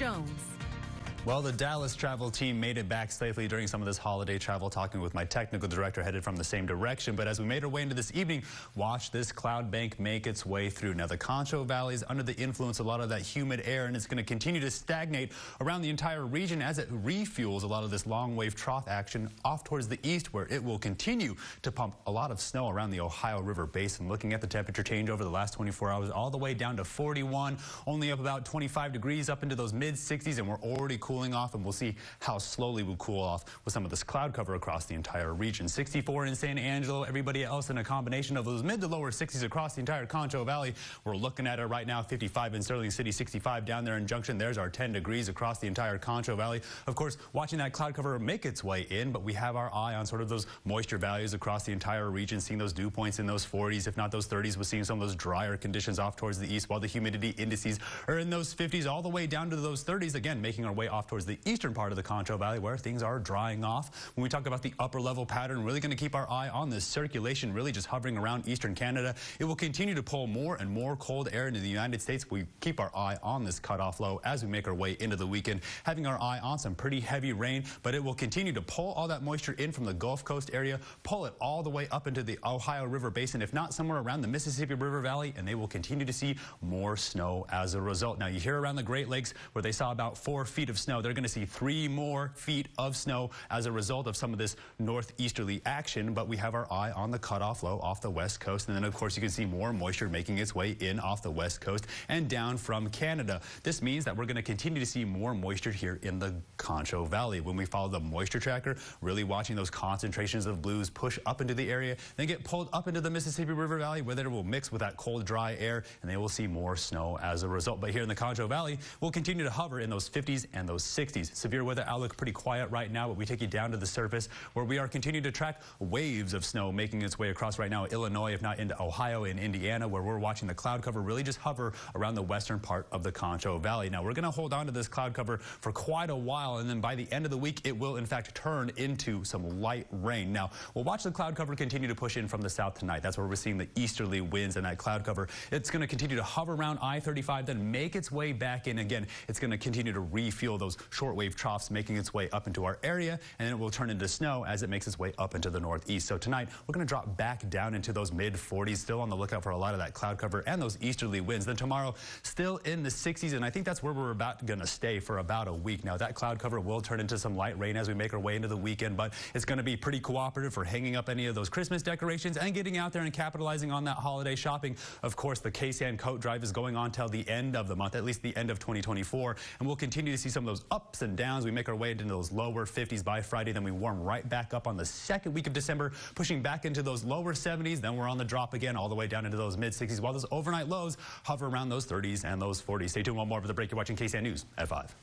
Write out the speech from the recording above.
Jones. Well, the Dallas travel team made it back safely during some of this holiday travel, talking with my technical director headed from the same direction. But as we made our way into this evening, watch this cloud bank make its way through. Now, the Concho Valley is under the influence of a lot of that humid air, and it's going to continue to stagnate around the entire region as it refuels a lot of this long wave trough action off towards the east, where it will continue to pump a lot of snow around the Ohio River basin. Looking at the temperature change over the last 24 hours, all the way down to 41, only up about 25 degrees up into those mid 60s, and we're already cooling off, and we'll see how slowly we'll cool off with some of this cloud cover across the entire region. 64 in San Angelo, everybody else in a combination of those mid to lower 60s across the entire Concho Valley. We're looking at it right now, 55 in Sterling City, 65 down there in Junction. There's our 10 degrees across the entire Concho Valley. Of course, watching that cloud cover make its way in, but we have our eye on sort of those moisture values across the entire region, seeing those dew points in those 40s, if not those 30s. We're seeing some of those drier conditions off towards the east, while the humidity indices are in those 50s all the way down to those 30s, again, making our way off towards the eastern part of the Concho Valley, where things are drying off. When we talk about the upper level pattern, really going to keep our eye on this circulation, really just hovering around eastern Canada. It will continue to pull more and more cold air into the United States. We keep our eye on this cutoff low as we make our way into the weekend, having our eye on some pretty heavy rain, but it will continue to pull all that moisture in from the Gulf Coast area, pull it all the way up into the Ohio River basin, if not somewhere around the Mississippi River Valley, and they will continue to see more snow as a result. Now, you hear around the Great Lakes where they saw about 4 feet of snow, they're going to see 3 more feet of snow as a result of some of this northeasterly action, but we have our eye on the cutoff low off the west coast, and then of course you can see more moisture making its way in off the west coast and down from Canada. This means that we're going to continue to see more moisture here in the Concho Valley. When we follow the moisture tracker, really watching those concentrations of blues push up into the area, then get pulled up into the Mississippi River Valley, where they will mix with that cold, dry air, and they will see more snow as a result. But here in the Concho Valley, we'll continue to hover in those 50s and those 60s. Severe weather outlook pretty quiet right now, but we take you down to the surface where we are continuing to track waves of snow making its way across right now Illinois, if not into Ohio and Indiana, where we're watching the cloud cover really just hover around the western part of the Concho Valley. Now, we're going to hold on to this cloud cover for quite a while, and then by the end of the week, it will in fact turn into some light rain. Now, we'll watch the cloud cover continue to push in from the south tonight. That's where we're seeing the easterly winds and that cloud cover. It's going to continue to hover around I-35, then make its way back in again. It's going to continue to refuel those shortwave troughs, making its way up into our area, and then it will turn into snow as it makes its way up into the northeast. So tonight, we're going to drop back down into those mid-40s, still on the lookout for a lot of that cloud cover and those easterly winds. Then tomorrow, still in the 60s, and I think that's where we're about going to stay for about a week. Now, that cloud cover will turn into some light rain as we make our way into the weekend, but it's going to be pretty cooperative for hanging up any of those Christmas decorations and getting out there and capitalizing on that holiday shopping. Of course, the KSAN coat drive is going on till the end of the month, at least the end of 2024, and we'll continue to see some of those ups and downs. We make our way into those lower 50s by Friday, then we warm right back up on the second week of December, pushing back into those lower 70s. Then we're on the drop again all the way down into those mid 60s, while those overnight lows hover around those 30s and those 40s. Stay tuned, one more for the break. You're watching KSAN News at 5.